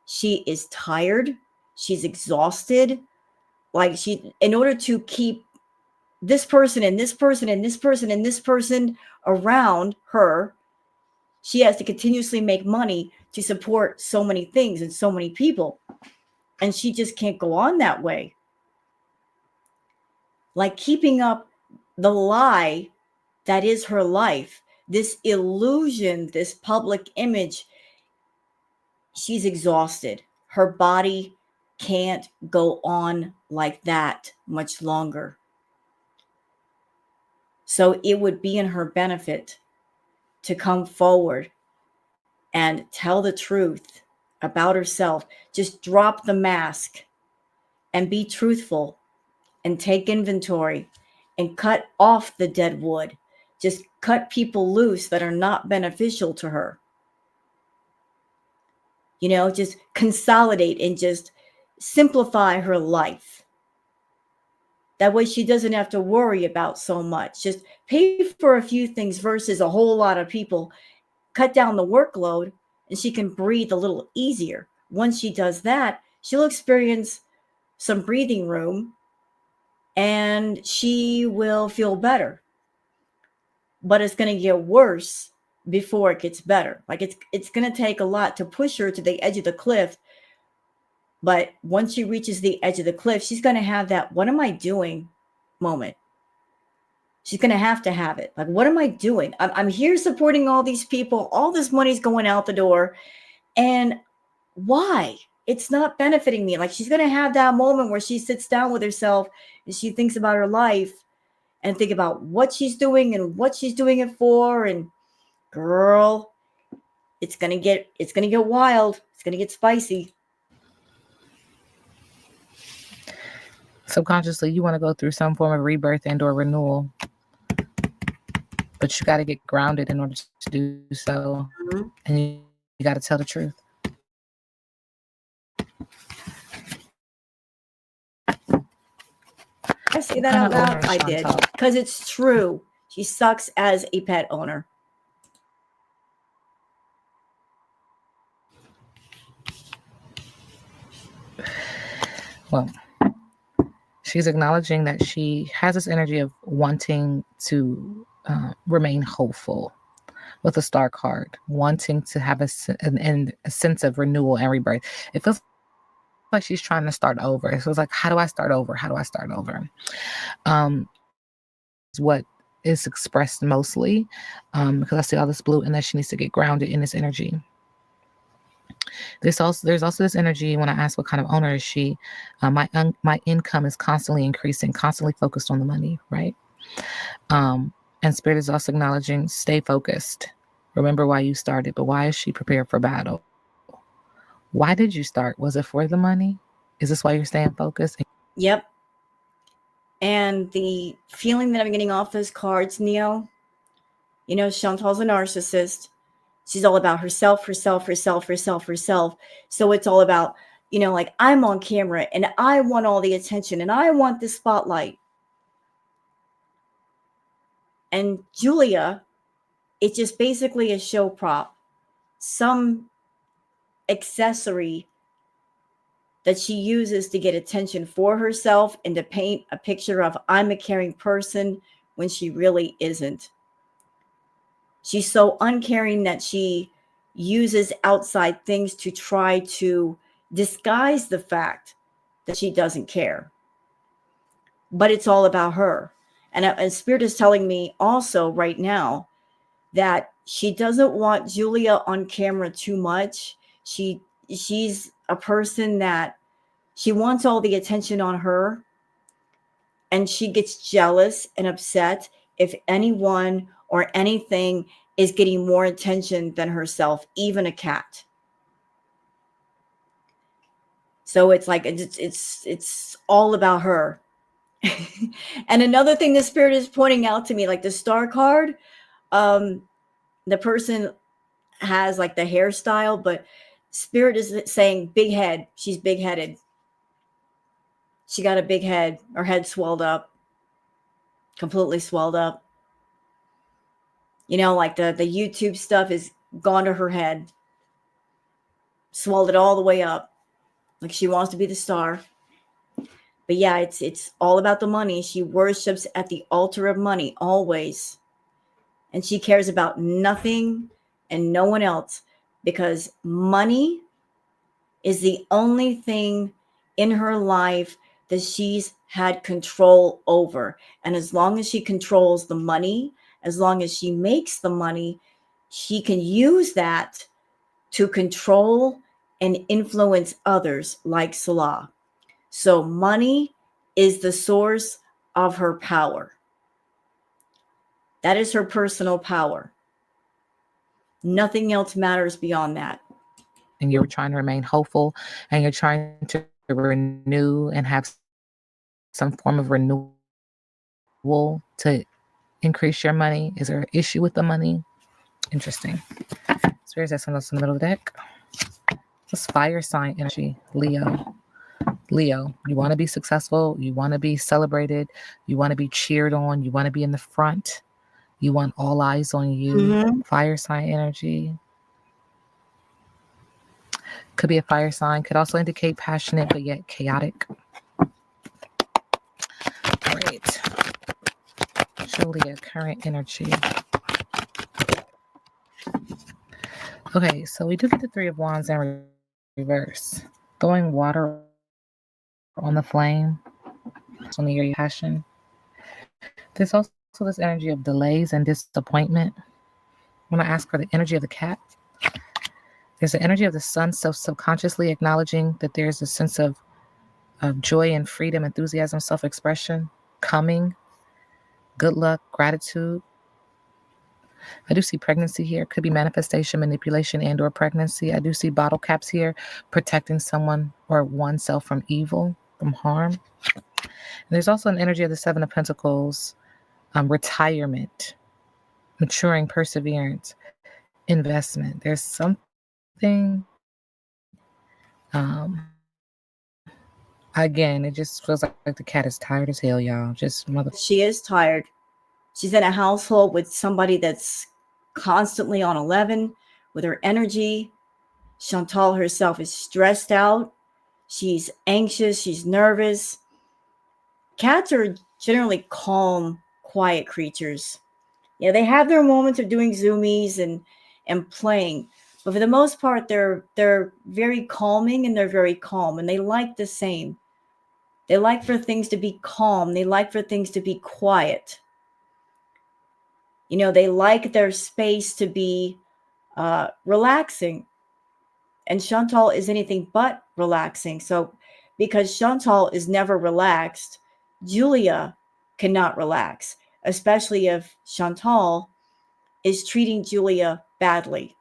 she is tired, she's exhausted. Like in order to keep this person and this person and this person and this person around her, she has to continuously make money to support so many things and so many people. And she just can't go on that way. Like keeping up the lie that is her life, this illusion, this public image, she's exhausted. Her body can't go on like that much longer. So it would be in her benefit to come forward and tell the truth about herself. Just drop the mask and be truthful and take inventory and cut off the dead wood. Just cut people loose that are not beneficial to her. You know, just consolidate and just simplify her life. That way she doesn't have to worry about so much. Just pay for a few things versus a whole lot of people. Cut down the workload and she can breathe a little easier. Once she does that, she'll experience some breathing room and she will feel better. But it's going to get worse before it gets better. Like it's going to take a lot to push her to the edge of the cliff. But once she reaches the edge of the cliff, she's going to have that what am I doing moment. She's going to have it. Like, what am I doing? I'm here supporting all these people. All this money's going out the door. And why? it's not benefiting me. Like she's going to have that moment where she sits down with herself and she thinks about her life and think about what she's doing and what she's doing it for. And girl, it's gonna get wild. It's gonna get spicy. Subconsciously, you want to go through some form of rebirth and or renewal, but you got to get grounded in order to do so. Mhm. And you got to tell the truth. Did I say What that kind of out owner loud? is I did. Chantal? Because it's true. She sucks as a pet owner. Well, she's acknowledging that she has this energy of wanting to remain hopeful with a star card, wanting to have a sense of renewal and rebirth. It feels like she's trying to start over. So it's like, how do I start over? How do I start over? Is what is expressed mostly, because I see all this blue, and that she needs to get grounded in this energy. There's also this energy when I ask what kind of owner is she. My income is constantly increasing, constantly focused on the money, right? And Spirit is also acknowledging stay focused. Remember why you started, but why is she prepared for battle? Why did you start? Was it for the money? Is this why you're staying focused? Yep. And the feeling that I'm getting off those cards, Neo, Chantal's a narcissist. She's all about herself, herself, herself, herself, herself. So it's all about, like I'm on camera and I want all the attention and I want the spotlight. And Julia, it's just basically a show prop, some accessory that she uses to get attention for herself and to paint a picture of I'm a caring person when she really isn't. She's so uncaring that she uses outside things to try to disguise the fact that she doesn't care. But it's all about her. And Spirit is telling me also right now that she doesn't want Julia on camera too much. She's a person that she wants all the attention on her, and she gets jealous and upset if anyone or anything is getting more attention than herself, even a cat. So it's like it's all about her. And another thing the spirit is pointing out to me, like the star card, um, the person has like the hairstyle, but spirit is saying big head. She's big headed. She got a big head. Her head swelled up, completely swelled up. Like the YouTube stuff is gone to her head, swelled it all the way up. Like she wants to be the star. But yeah, it's all about the money. She worships at the altar of money always. And she cares about nothing and no one else because money is the only thing in her life that she's had control over. And as long as she controls the money, as long as she makes the money, she can use that to control and influence others like Salah. So money is the source of her power. That is her personal power. Nothing else matters beyond that. And you're trying to remain hopeful, and you're trying to renew and have some form of renewal to increase your money. Is there an issue with the money? Interesting. Spirit says something else in the middle of the deck. This fire sign energy, Leo. Leo, you want to be successful, you want to be celebrated, you want to be cheered on, you want to be in the front, you want all eyes on you. Mm-hmm. Fire sign energy. Could be a fire sign, could also indicate passionate but yet chaotic. All right. Julia, current energy. Okay, so we do get the Three of Wands in reverse. Going water on the flame. So near your passion. There's also this energy of delays and disappointment. When I ask for the energy of the cat, there's also this energy of There's an energy of the sun, subconsciously acknowledging that there's a sense of joy and freedom, enthusiasm, self-expression coming, good luck, gratitude. I do see pregnancy here. Could be manifestation, manipulation, and or pregnancy. I do see bottle caps here, protecting someone or oneself from evil, from harm. And there's also an energy of the Seven of Pentacles, retirement, maturing, perseverance, investment. There's something, again, it just feels like the cat is tired as hell, y'all. Just mother. She is tired. She's in a household with somebody that's constantly on 11 with her energy. Chantal herself is stressed out. She's anxious. She's nervous. Cats are generally calm, quiet creatures. Yeah, they have their moments of doing zoomies and playing, but for the most part, they're very calming and they're very calm, and they like the same. They like for things to be calm. They like for things to be quiet. They like their space to be relaxing. And Chantal is anything but relaxing. So, because Chantal is never relaxed, Julia cannot relax, especially if Chantal is treating Julia badly.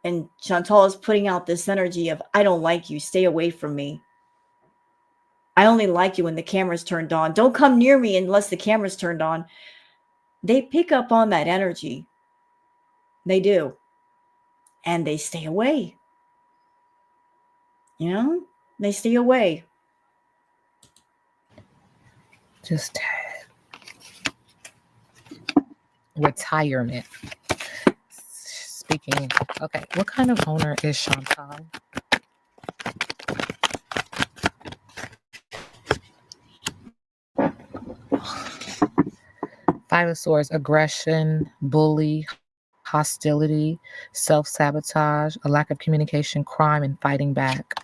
And Chantal is putting out this energy of, I don't like you, stay away from me. I only like you when the camera's turned on. Don't come near me unless the camera's turned on. They pick up on that energy. They do. And they stay away. They stay away. Just retirement. Speaking, okay, what kind of owner is Chantal? Five of Swords, aggression, bully, hostility, self-sabotage, a lack of communication, crime, and fighting back.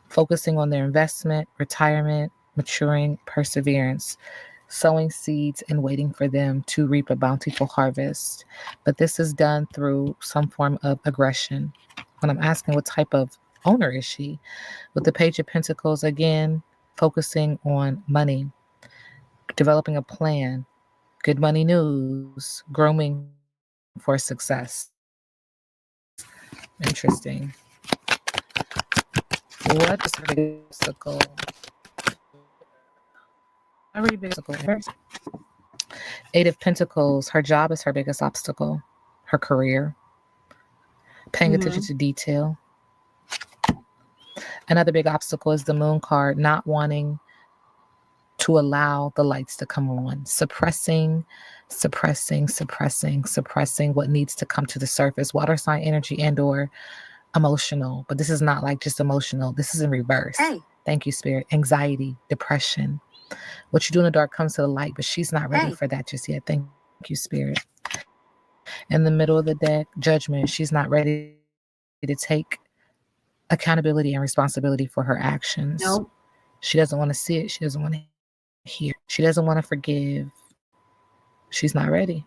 Focusing on their investment, retirement, maturing, perseverance, sowing seeds and waiting for them to reap a bountiful harvest. But this is done through some form of aggression. When I'm asking what type of owner is she, with the Page of Pentacles, again, focusing on money, developing a plan, good money news, grooming for success. Interesting. What is her biggest obstacle? Every biggest obstacle. Eight of Pentacles, her job is her biggest obstacle, her career, paying attention to detail. Another big obstacle is the Moon card, not wanting to allow the lights to come on, suppressing what needs to come to the surface. Water sign energy and or emotional, but this is not like just emotional. This is in reverse. Hey. Thank you, Spirit. Anxiety, depression. What you do in the dark comes to the light, but she's not ready for that just yet. Thank you, Spirit. In the middle of the deck, judgment. She's not ready to take accountability and responsibility for her actions. No. She doesn't want to see it. She doesn't want to hear. She doesn't want to forgive. She's not ready.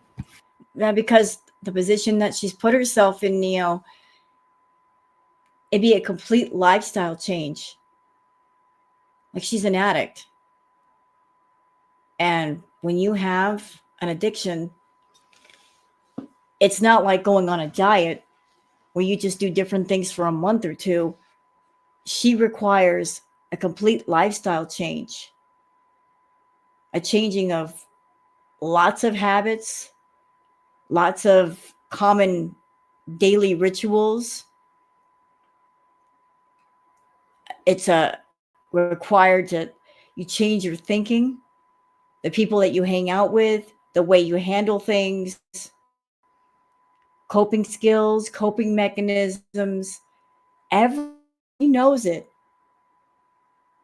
Yeah, because the position that she's put herself in, Neo, it'd be a complete lifestyle change. Like, she's an addict. And when you have an addiction, it's not like going on a diet where you just do different things for a month or two. She requires a complete lifestyle change, a changing of lots of habits, lots of common daily rituals. It's required to you change your thinking, the people that you hang out with, the way you handle things, coping skills, coping mechanisms. She knows it.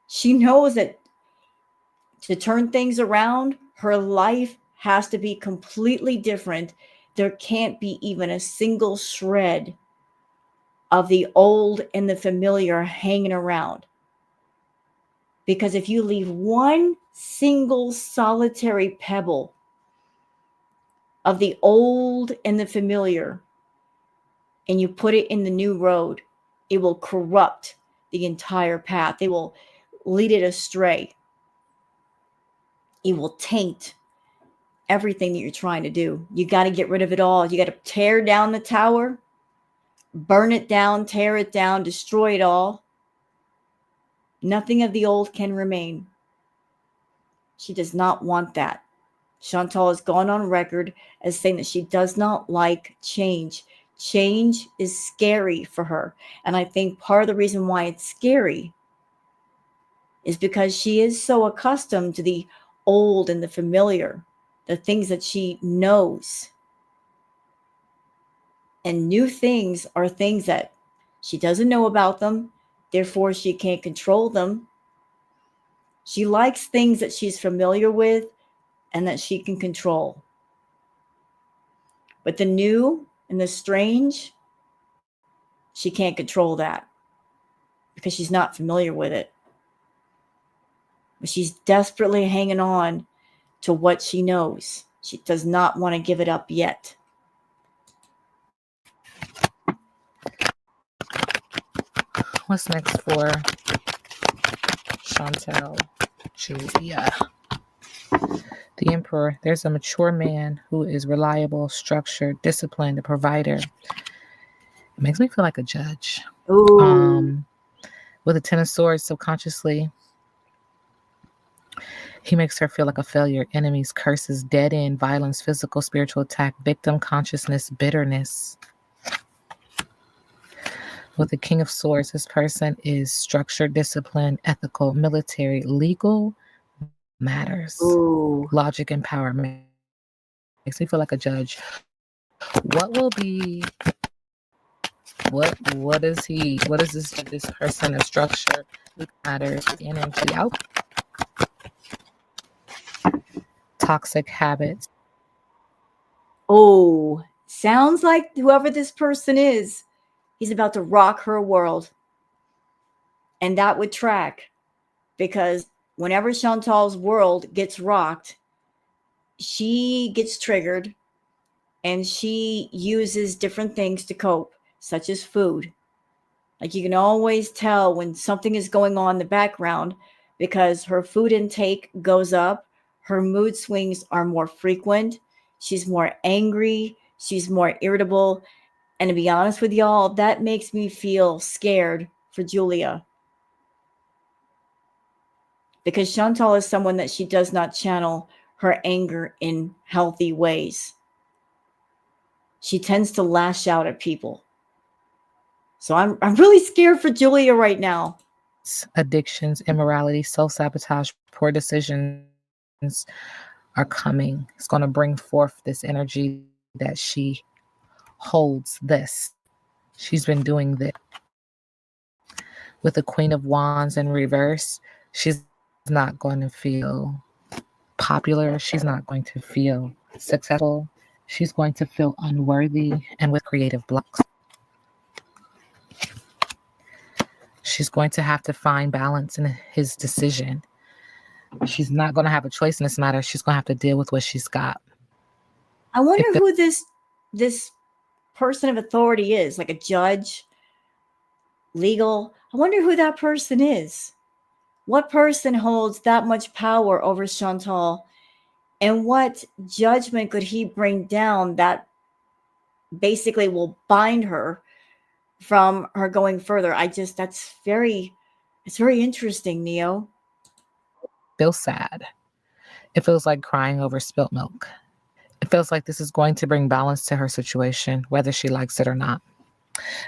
She knows that to turn things around, her life has to be completely different. There can't be even a single shred of the old and the familiar hanging around. Because if you leave one single solitary pebble of the old and the familiar, and you put it in the new road, it will corrupt the entire path. It will lead it astray. It will taint everything that you're trying to do. You got to get rid of it all. You got to tear down the tower, burn it down, tear it down, destroy it all. Nothing of the old can remain. She does not want that. Chantal has gone on record as saying that she does not like change. Change is scary for her. And I think part of the reason why it's scary is because she is so accustomed to the old and the familiar, the things that she knows. And new things are things that she doesn't know about them, therefore, she can't control them. She likes things that she's familiar with and that she can control. But the new and the strange, she can't control that because she's not familiar with it. But she's desperately hanging on to what she knows. She does not want to give it up yet. What's next for Chantal Julia? The Emperor. There's a mature man who is reliable, structured, disciplined, a provider. It makes me feel like a judge. Ooh. With a Ten of Swords, subconsciously, he makes her feel like a failure. Enemies, curses, dead end, violence, physical, spiritual attack, victim consciousness, bitterness. With the King of Swords, this person is structured, disciplined, ethical, military, legal matters, Ooh. logic, empowerment. Makes me feel like a judge. What will be? What is he? What is this person of structure, matters, energy, out, toxic habits? Oh, sounds like whoever this person is, he's about to rock her world. And that would track because whenever Chantal's world gets rocked, she gets triggered and she uses different things to cope, such as food. Like you can always tell when something is going on in the background because her food intake goes up, her mood swings are more frequent, she's more angry, she's more irritable. And to be honest with y'all, that makes me feel scared for Julia because Chantal is someone that she does not channel her anger in healthy ways. She tends to lash out at people. So I'm really scared for Julia right now. Addictions, immorality, self-sabotage, poor decisions are coming. It's going to bring forth this energy that she holds this. She's been doing this. With the Queen of Wands in reverse, she's not going to feel popular. She's not going to feel successful. She's going to feel unworthy and with creative blocks. She's going to have to find balance in his decision. She's not going to have a choice in this matter. She's going to have to deal with what she's got. I wonder who this person of authority is, like a judge, legal. I wonder who that person is. What person holds that much power over Chantal? And what judgment could he bring down that basically will bind her from her going further? It's very interesting, Neo. Feels sad. It feels like crying over spilt milk. It feels like this is going to bring balance to her situation, whether she likes it or not.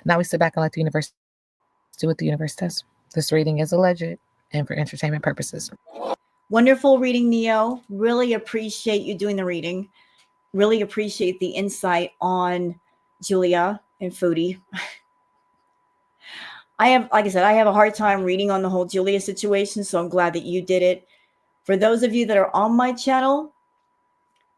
Now we sit back and let the universe do what the universe does. This reading is alleged and for entertainment purposes. Wonderful reading, Neo. Really appreciate you doing the reading. Really appreciate the insight on Julia and Foodie. Like I said, I have a hard time reading on the whole Julia situation, so I'm glad that you did it. For those of you that are on my channel,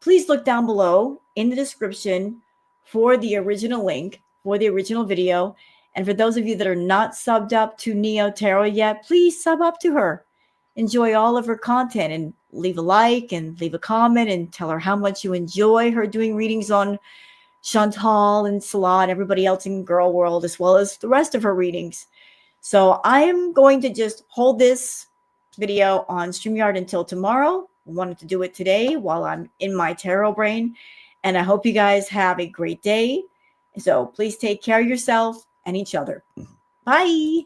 please look down below in the description for the original link for the original video. And for those of you that are not subbed up to Neo Tarot yet, please sub up to her. Enjoy all of her content and leave a like and leave a comment and tell her how much you enjoy her doing readings on Chantal and Salah and everybody else in Girl World, as well as the rest of her readings. So I am going to just hold this video on StreamYard until tomorrow. I wanted to do it today while I'm in my tarot brain. And I hope you guys have a great day. So please take care of yourself and each other. Bye.